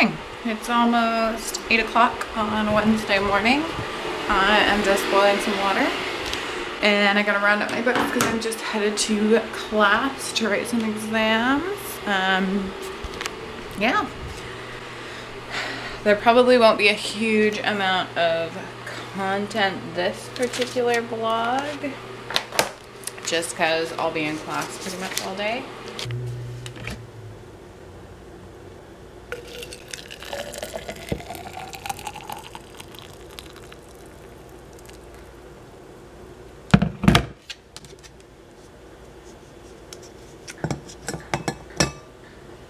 morning. It's almost 8 o'clock on a Wednesday morning. I'm just boiling some water and I gotta round up my books because I'm just headed to class to write some exams. Yeah. There probably won't be a huge amount of content this particular vlog, just because I'll be in class pretty much all day.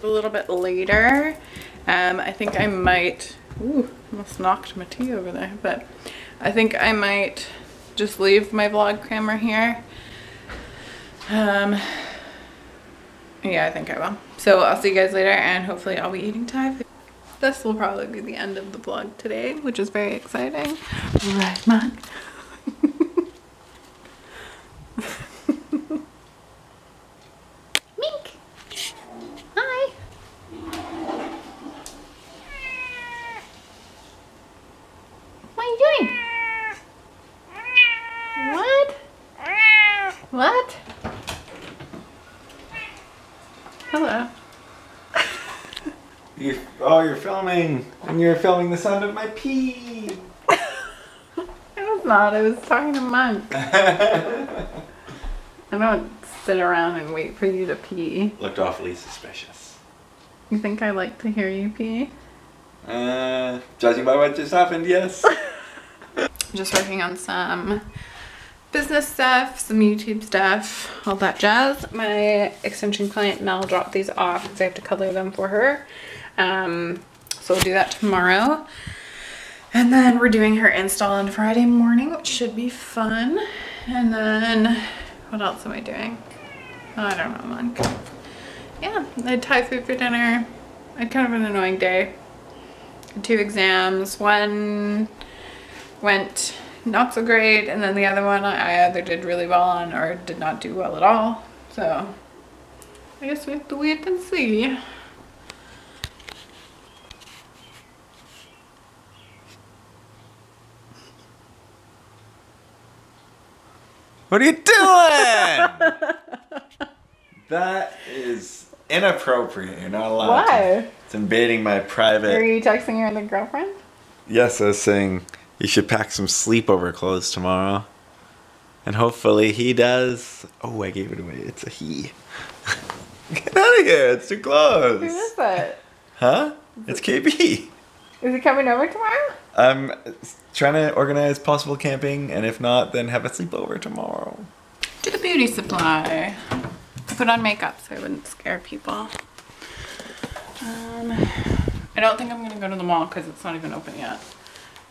A little bit later. I think I might, ooh, almost knocked my tea over there, but I think I might just leave my vlog camera here. Yeah, I think I will. So I'll see you guys later and hopefully I'll be eating Thai food. This will probably be the end of the vlog today, which is very exciting. Right, man? What? Hello. You're filming, and you're filming the sound of my pee. I was not. I was talking to Monk. I don't sit around and wait for you to pee. Looked awfully suspicious. You think I like to hear you pee? Judging by what just happened, yes. I'm just working on some business stuff, some YouTube stuff, all that jazz. My extension client Mel dropped these off because I have to color them for her. So we'll do that tomorrow. And then we're doing her install on Friday morning, which should be fun. And then what else am I doing? I don't know, Monk. Yeah, I had Thai food for dinner. I had kind of an annoying day. 2 exams. One went not so great, and then the other one I either did really well on or did not do well at all. So I guess we have to wait and see. What are you doing? That is inappropriate. You're not allowed. Why? To. It's invading my private. Are you texting your other girlfriend? Yes, I was saying you should pack some sleepover clothes tomorrow. And hopefully he does. Oh, I gave it away. It's a he. Get out of here. It's too close. Who is it? Huh? It's KB. Is he coming over tomorrow? I'm trying to organize possible camping, and if not, then have a sleepover tomorrow. To the beauty supply. I put on makeup so I wouldn't scare people. I don't think I'm going to go to the mall because it's not even open yet.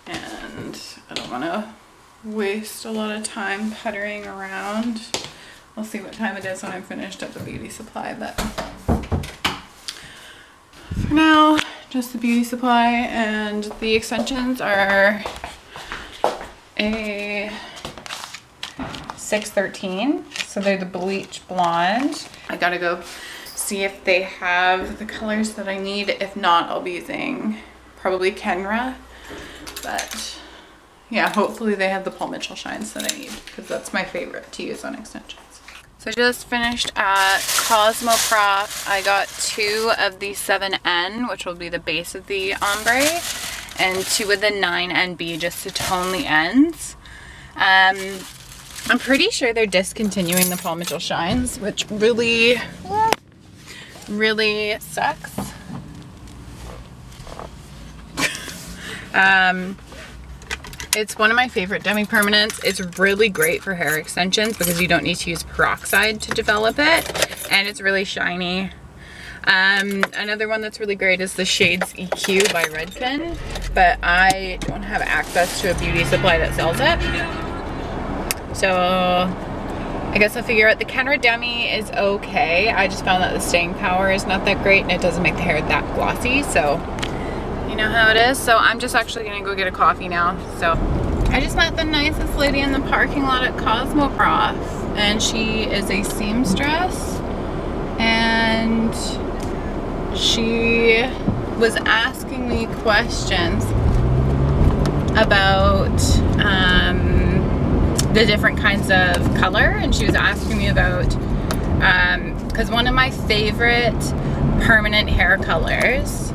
And I don't want to waste a lot of time puttering around. I'll see what time it is when I'm finished at the beauty supply, but for now, just the beauty supply. And the extensions are a 613, so they're the bleach blonde. I gotta go see if they have the colors that I need. If not, I'll be using probably Kenra. But yeah, hopefully they have the Paul Mitchell shines that I need because that's my favorite to use on extensions. So I just finished at Cosmoprof. I got 2 of the 7N, which will be the base of the ombre, and 2 of the 9NB just to tone the ends. I'm pretty sure they're discontinuing the Paul Mitchell shines, which really sucks. It's one of my favorite demi-permanents. It's really great for hair extensions because you don't need to use peroxide to develop it, and it's really shiny. Another one that's really great is the Shades EQ by Redken, but I don't have access to a beauty supply that sells it. So I guess I'll figure out. The Kenra Demi is okay. I just found that the staying power is not that great and it doesn't make the hair that glossy, so you know how it is. So I'm just actually gonna go get a coffee now. So I just met the nicest lady in the parking lot at Cosmoprof, and she is a seamstress, and she was asking me questions about the different kinds of color, and she was asking me about because one of my favorite permanent hair colors,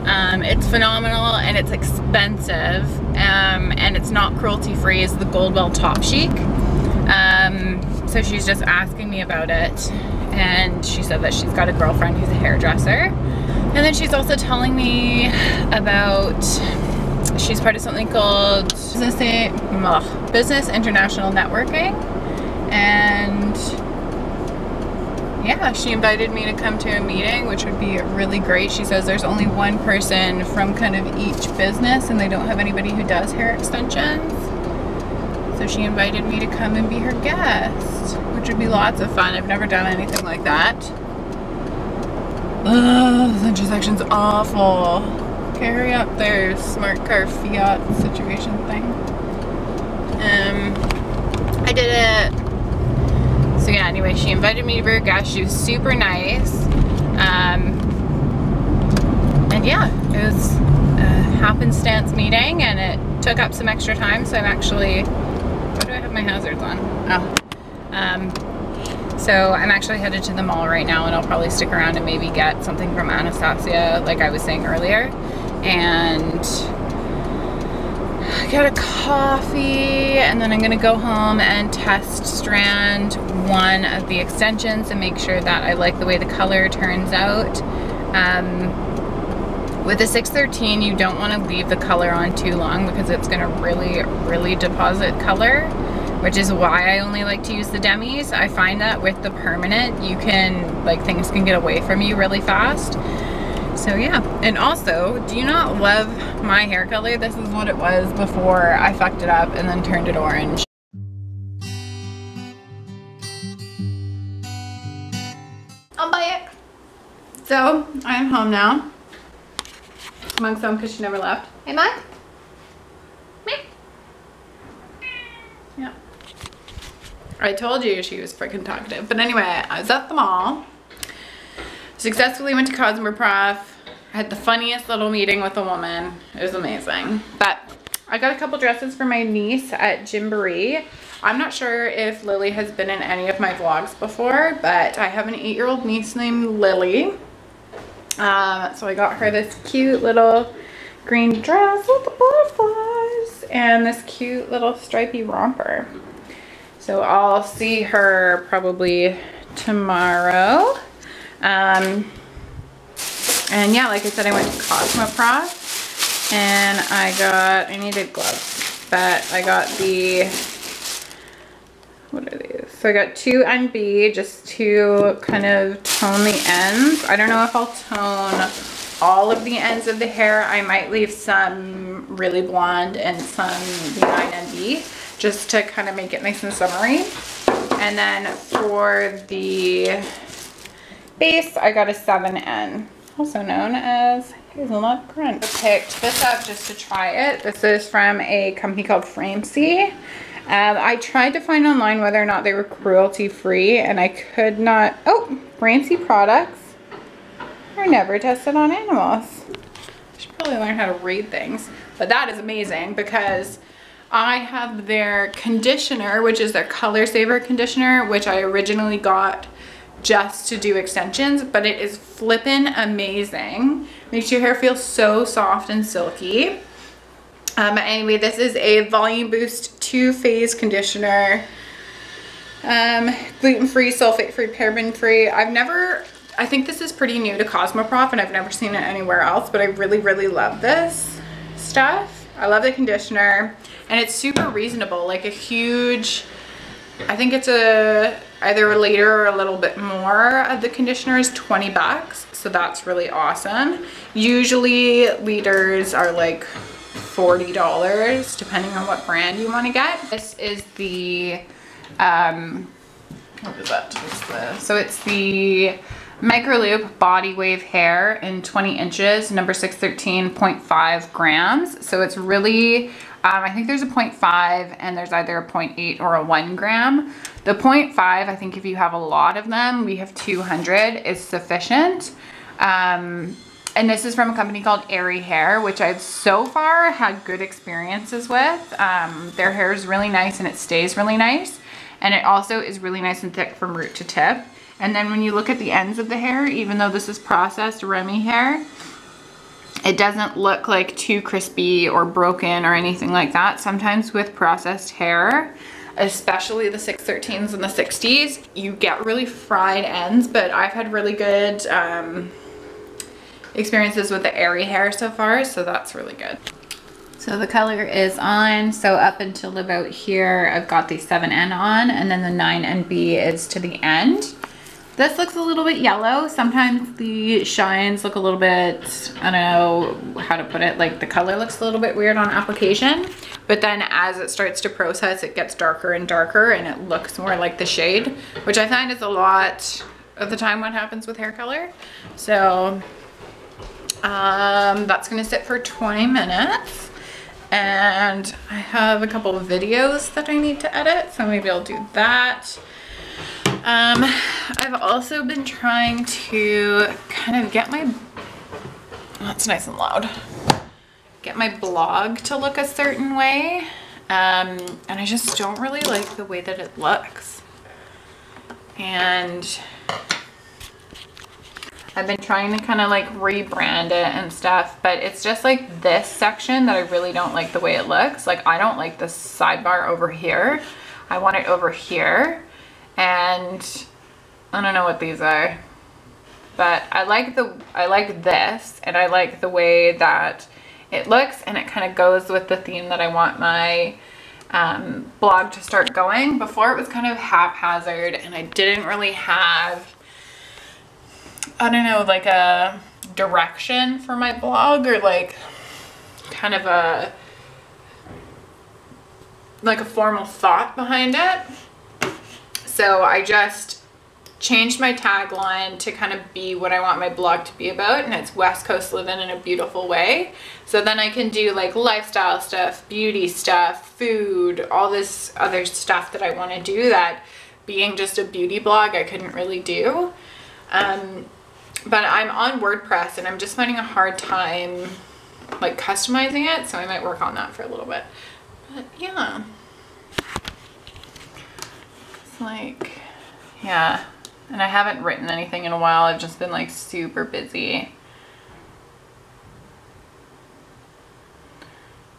it's phenomenal and it's expensive, and it's not cruelty free, is the Goldwell Top Chic. So she's just asking me about it, and she said that she's got a girlfriend who's a hairdresser, and then she's also telling me about she's part of something called Business International Networking, and yeah, she invited me to come to a meeting, which would be really great. She says there's only one person from kind of each business, and they don't have anybody who does hair extensions. So she invited me to come and be her guest, which would be lots of fun. I've never done anything like that. Ugh, this intersection's awful. Okay, hurry up there, smart car Fiat situation thing. I did it. So yeah, anyway, she invited me to be her guest. She was super nice. And yeah, it was a happenstance meeting, and it took up some extra time, so I'm actually, why do I have my hazards on? Oh. So I'm actually headed to the mall right now, and I'll probably stick around and maybe get something from Anastasia, like I was saying earlier, and get a coffee, and then I'm gonna go home and test strand one of the extensions and make sure that I like the way the color turns out. With the 613, you don't want to leave the color on too long because it's gonna really deposit color, which is why I only like to use the demis. I find that with the permanent, you can, like, things can get away from you really fast. So yeah, and also, do you not love my hair color? This is what it was before I fucked it up and then turned it orange. I'll buy it. So, I'm home now. Monk's home because she never left. Hey, Monk? Me? Yeah. I told you she was freaking talkative. But anyway, I was at the mall. Successfully went to Cosmoprof. I had the funniest little meeting with a woman. It was amazing. But I got a couple dresses for my niece at Gymboree. I'm not sure if Lily has been in any of my vlogs before, but I have an 8-year-old niece named Lily. So I got her this cute little green dress with the butterflies and this cute little stripy romper. So I'll see her probably tomorrow. And yeah, like I said, I went to Cosmoprof and I needed gloves, but I got the, what are these? So I got 2 NB just to kind of tone the ends. I don't know if I'll tone all of the ends of the hair. I might leave some really blonde and some V9 NB just to kind of make it nice and summery. And then for the base, I got a 7N, also known as Hazelnut Crunch. I picked this up just to try it. This is from a company called Framesy. I tried to find online whether or not they were cruelty free, and I could not. Oh, Framesy products are never tested on animals. I should probably learn how to read things, but that is amazing because I have their conditioner, which is their Color Saver conditioner, which I originally got just to do extensions, but it is flippin' amazing. Makes your hair feel so soft and silky. Anyway, this is a Volume Boost 2-phase conditioner. Gluten-free, sulfate-free, paraben-free. I think this is pretty new to Cosmoprof and I've never seen it anywhere else, but I really love this stuff. I love the conditioner and it's super reasonable, like a huge, I think it's either a liter or a little bit more of the conditioner is 20 bucks. So that's really awesome. Usually liters are like $40 depending on what brand you want to get. This is the what is that? So it's the Microloop Body Wave Hair in 20 inches, number 613.5 grams. So it's really, I think there's a 0.5 and there's either a 0.8 or a 1 gram. The 0.5, I think if you have a lot of them, we have 200, is sufficient. And this is from a company called Airy Hair, which I've so far had good experiences with. Their hair is really nice and it stays really nice. And it also is really nice and thick from root to tip. And then when you look at the ends of the hair, even though this is processed Remy hair, it doesn't look like too crispy or broken or anything like that. Sometimes with processed hair, especially the 613s and the 60s, you get really fried ends, but I've had really good experiences with the Airy hair so far, so that's really good. So the color is on, so up until about here, I've got the 7N on, and then the 9NB is to the end. This looks a little bit yellow. Sometimes the shines look a little bit, I don't know how to put it, like the color looks a little bit weird on application, but then as it starts to process, it gets darker and darker and it looks more like the shade, which I find is a lot of the time what happens with hair color. So that's gonna sit for 20 minutes. And I have a couple of videos that I need to edit, so maybe I'll do that. I've also been trying to kind of get my, that's nice and loud, get my blog to look a certain way. And I just don't really like the way that it looks. And I've been trying to kind of like rebrand it and stuff, but it's just like this section that I really don't like the way it looks. Like I don't like this sidebar over here. I want it over here. And I don't know what these are, but I like this, and I like the way that it looks, and it kind of goes with the theme that I want my blog to start going. Before it was kind of haphazard, and I didn't really have, I don't know, like a direction for my blog, or like kind of a formal thought behind it. So I just changed my tagline to kind of be what I want my blog to be about, and it's West Coast living in a beautiful way. So then I can do like lifestyle stuff, beauty stuff, food, all this other stuff that I want to do that being just a beauty blog I couldn't really do. But I'm on WordPress and I'm just finding a hard time like customizing it, so I might work on that for a little bit. But yeah. Like, yeah, and I haven't written anything in a while. I've just been like super busy,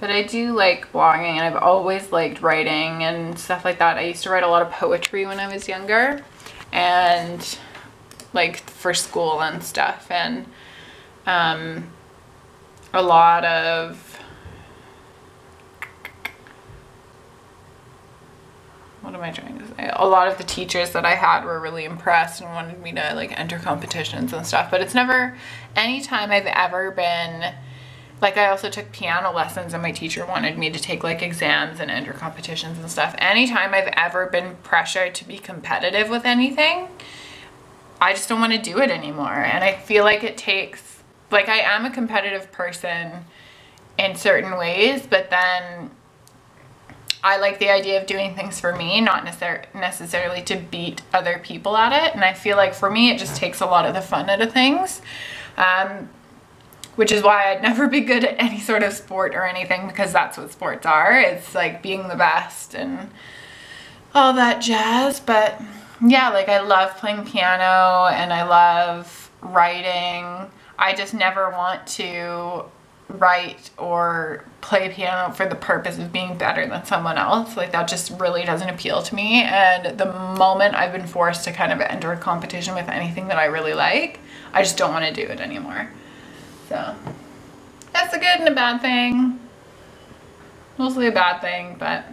but I do like blogging, and I've always liked writing and stuff like that. I used to write a lot of poetry when I was younger, and like for school and stuff, and a lot of, what am I trying to say? A lot of the teachers that I had were really impressed and wanted me to like enter competitions and stuff, but it's never, anytime I've ever been, like I also took piano lessons and my teacher wanted me to take like exams and enter competitions and stuff. Anytime I've ever been pressured to be competitive with anything, I just don't want to do it anymore. And I feel like it takes, like I am a competitive person in certain ways, but then I like the idea of doing things for me, not necessarily to beat other people at it. And I feel like for me, it just takes a lot of the fun out of things, which is why I'd never be good at any sort of sport or anything, because that's what sports are. It's like being the best and all that jazz. But yeah, like I love playing piano and I love writing. I just never want to write or play piano for the purpose of being better than someone else. Like that just really doesn't appeal to me. And the moment I've been forced to kind of enter a competition with anything that I really like, I just don't want to do it anymore. So that's a good and a bad thing. Mostly a bad thing, but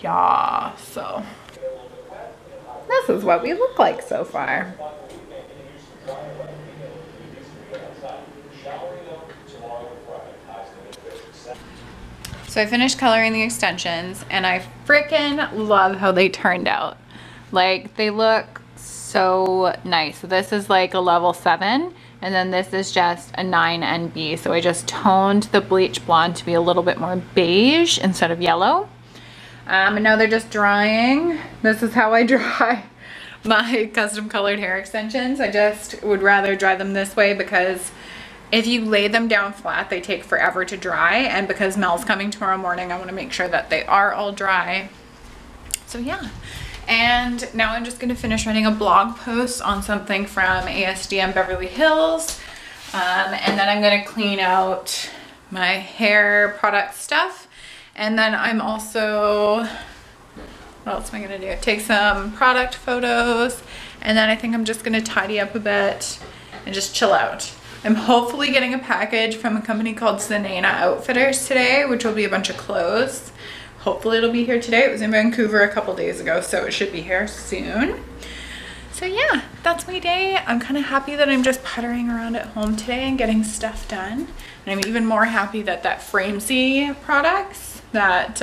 yeah, so this is what we look like so far. So I finished coloring the extensions and I freaking love how they turned out. Like they look so nice. So this is like a level 7 and then this is just a 9NB. So I just toned the bleach blonde to be a little bit more beige instead of yellow. And now they're just drying. This is how I dry my custom colored hair extensions. I just would rather dry them this way because if you lay them down flat, they take forever to dry. And because Mel's coming tomorrow morning, I want to make sure that they are all dry. So yeah. And now I'm just going to finish writing a blog post on something from ASDM Beverly Hills. And then I'm going to clean out my hair product stuff. And then I'm also, what else am I going to do? Take some product photos. And then I think I'm just going to tidy up a bit and just chill out. I'm hopefully getting a package from a company called Zanana Outfitters today, which will be a bunch of clothes. Hopefully it'll be here today. It was in Vancouver a couple days ago, so it should be here soon. So yeah, that's my day. I'm kind of happy that I'm just puttering around at home today and getting stuff done. And I'm even more happy that that Framesy products, that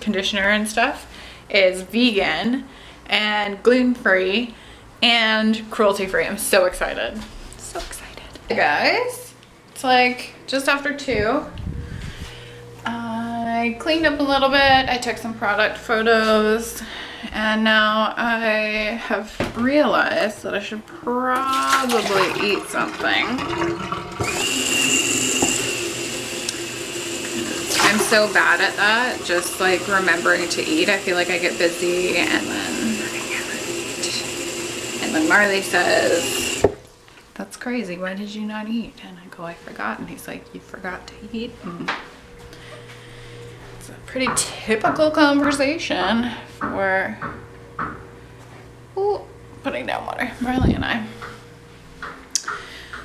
conditioner and stuff, is vegan and gluten-free and cruelty-free. I'm so excited. So excited. Hey guys, it's like just after 2. I cleaned up a little bit. I took some product photos, and now I have realized that I should probably eat something. I'm so bad at that, just like remembering to eat. I feel like I get busy and then Marley says, "That's crazy, why did you not eat?" And I go, "I forgot." And he's like, "You forgot to eat?" It's a pretty typical conversation for putting down water, Marley and I.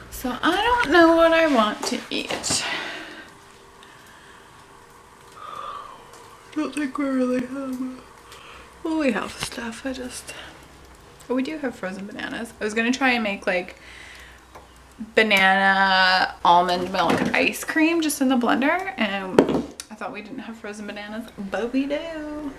So I don't know what I want to eat. I don't think we really have, well, we have stuff. But we do have frozen bananas. I was gonna try and make like banana almond milk ice cream just in the blender, and I thought we didn't have frozen bananas, but we do.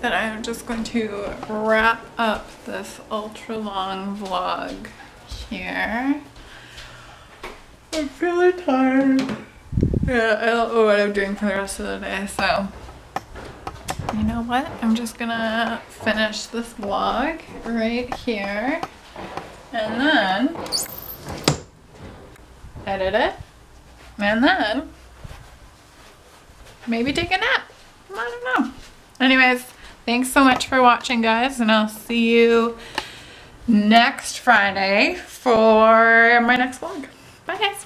That I'm just going to wrap up this ultra long vlog here. I'm feeling tired. Yeah, I don't know what I'm doing for the rest of the day, so you know what? I'm just gonna finish this vlog right here and then edit it and then maybe take a nap. I don't know. Anyways, thanks so much for watching, guys, and I'll see you next Friday for my next vlog. Bye, guys.